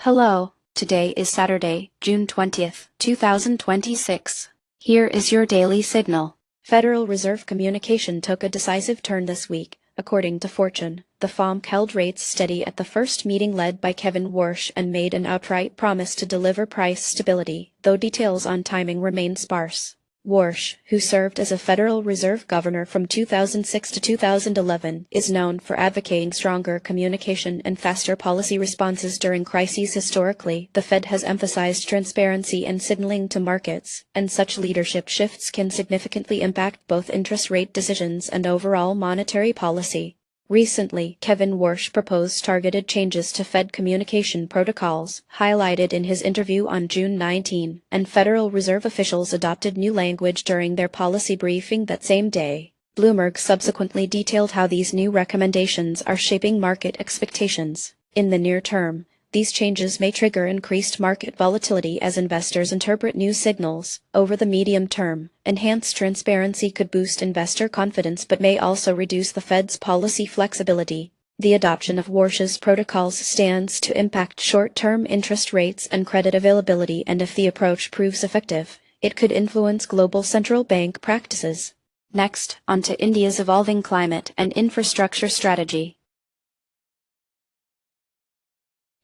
Hello, today is Saturday, June 20th, 2026. Here is your daily signal. Federal Reserve communication took a decisive turn this week, according to Fortune. The FOMC held rates steady at the first meeting led by Kevin Warsh and made an outright promise to deliver price stability, though details on timing remain sparse. Warsh, who served as a Federal Reserve governor from 2006 to 2011, is known for advocating stronger communication and faster policy responses during crises. Historically, the Fed has emphasized transparency and signaling to markets, and such leadership shifts can significantly impact both interest rate decisions and overall monetary policy. Recently, Kevin Warsh proposed targeted changes to Fed communication protocols, highlighted in his interview on June 19, and Federal Reserve officials adopted new language during their policy briefing that same day. Bloomberg subsequently detailed how these new recommendations are shaping market expectations. In the near term, these changes may trigger increased market volatility as investors interpret new signals. Over the medium term, enhanced transparency could boost investor confidence but may also reduce the Fed's policy flexibility. The adoption of Warsh's protocols stands to impact short-term interest rates and credit availability, and if the approach proves effective, it could influence global central bank practices. Next, on to India's evolving climate and infrastructure strategy.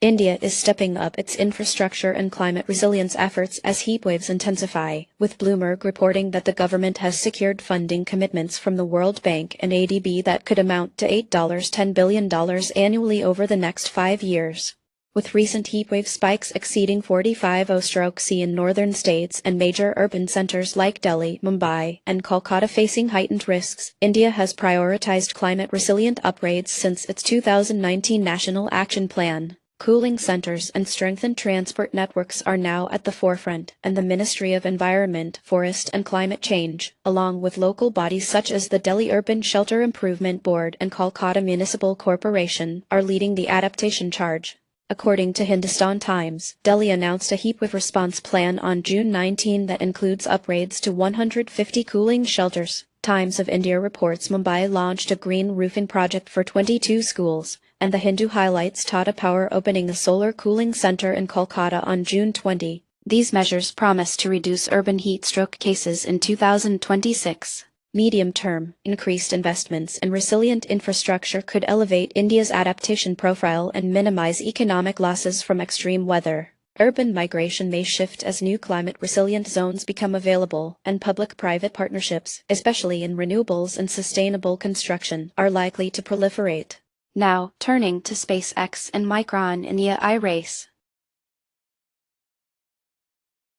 India is stepping up its infrastructure and climate resilience efforts as heatwaves intensify, with Bloomberg reporting that the government has secured funding commitments from the World Bank and ADB that could amount to $10 billion annually over the next 5 years. With recent heatwave spikes exceeding 45°C in northern states and major urban centers like Delhi, Mumbai, and Kolkata facing heightened risks, India has prioritized climate-resilient upgrades since its 2019 National Action Plan. Cooling centers and strengthened transport networks are now at the forefront, and the Ministry of Environment, Forest and Climate Change, along with local bodies such as the Delhi Urban Shelter Improvement Board and Kolkata Municipal Corporation, are leading the adaptation charge. According to Hindustan Times, Delhi announced a heatwave response plan on June 19 that includes upgrades to 150 cooling shelters. Times of India reports Mumbai launched a green roofing project for 22 schools, and the Hindu highlights Tata Power opening a solar cooling center in Kolkata on June 20. These measures promise to reduce urban heat stroke cases in 2026. Medium-term, increased investments in resilient infrastructure could elevate India's adaptation profile and minimize economic losses from extreme weather. Urban migration may shift as new climate-resilient zones become available, and public-private partnerships, especially in renewables and sustainable construction, are likely to proliferate. Now, turning to SpaceX and Micron in the AI race.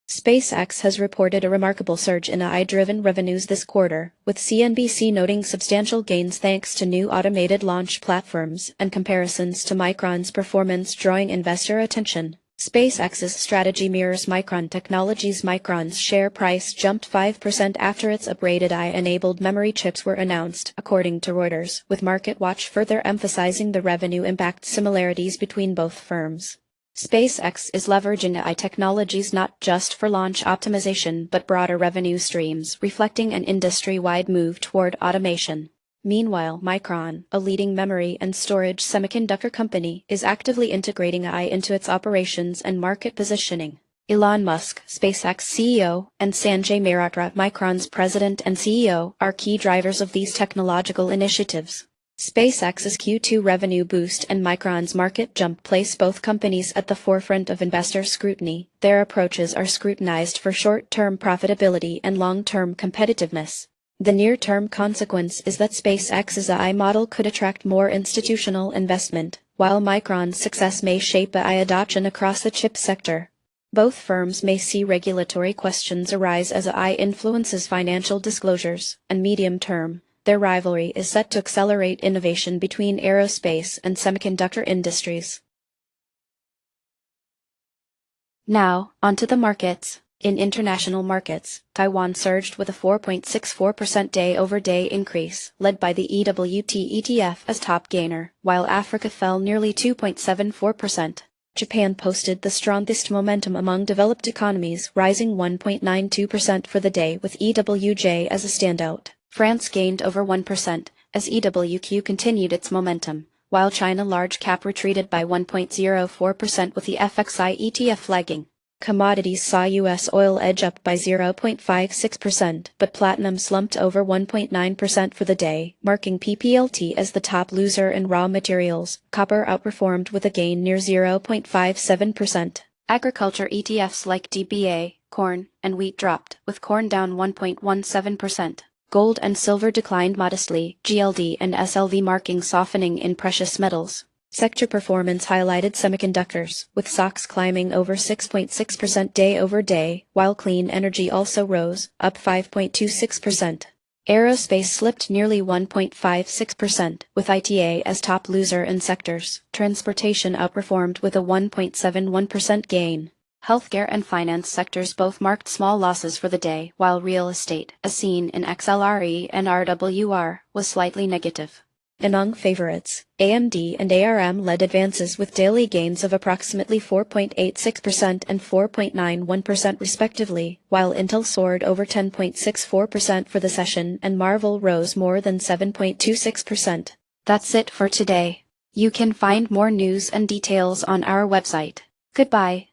SpaceX has reported a remarkable surge in AI-driven revenues this quarter, with CNBC noting substantial gains thanks to new automated launch platforms, and comparisons to Micron's performance drawing investor attention. SpaceX's strategy mirrors Micron Technology's. Micron's share price jumped 5% after its upgraded AI-enabled memory chips were announced, according to Reuters, with MarketWatch further emphasizing the revenue impact similarities between both firms. SpaceX is leveraging AI technologies not just for launch optimization but broader revenue streams, reflecting an industry-wide move toward automation. Meanwhile, Micron, a leading memory and storage semiconductor company, is actively integrating AI into its operations and market positioning. Elon Musk, SpaceX CEO, and Sanjay Mehrotra, Micron's president and CEO, are key drivers of these technological initiatives. SpaceX's Q2 revenue boost and Micron's market jump place both companies at the forefront of investor scrutiny. Their approaches are scrutinized for short-term profitability and long-term competitiveness. The near-term consequence is that SpaceX's AI model could attract more institutional investment, while Micron's success may shape AI adoption across the chip sector. Both firms may see regulatory questions arise as AI influences financial disclosures, and medium-term, their rivalry is set to accelerate innovation between aerospace and semiconductor industries. Now, onto the markets. In international markets, Taiwan surged with a 4.64% day-over-day increase, led by the EWT ETF as top gainer, while Africa fell nearly 2.74%. Japan posted the strongest momentum among developed economies, rising 1.92% for the day with EWJ as a standout. France gained over 1%, as EWQ continued its momentum, while China large cap retreated by 1.04% with the FXI ETF lagging. Commodities saw U.S. oil edge up by 0.56%, but platinum slumped over 1.9% for the day, marking PPLT as the top loser in raw materials. Copper outperformed with a gain near 0.57%. Agriculture ETFs like DBA, corn, and wheat dropped, with corn down 1.17%. Gold and silver declined modestly, GLD and SLV marking softening in precious metals. Sector performance highlighted semiconductors, with stocks climbing over 6.6% day over day, while clean energy also rose, up 5.26%. Aerospace slipped nearly 1.56%, with ITA as top loser in sectors. Transportation outperformed with a 1.71% gain. Healthcare and finance sectors both marked small losses for the day, while real estate, as seen in XLRE and RWR, was slightly negative. Among favorites, AMD and ARM led advances with daily gains of approximately 4.86% and 4.91% respectively, while Intel soared over 10.64% for the session and Marvell rose more than 7.26%. That's it for today. You can find more news and details on our website. Goodbye.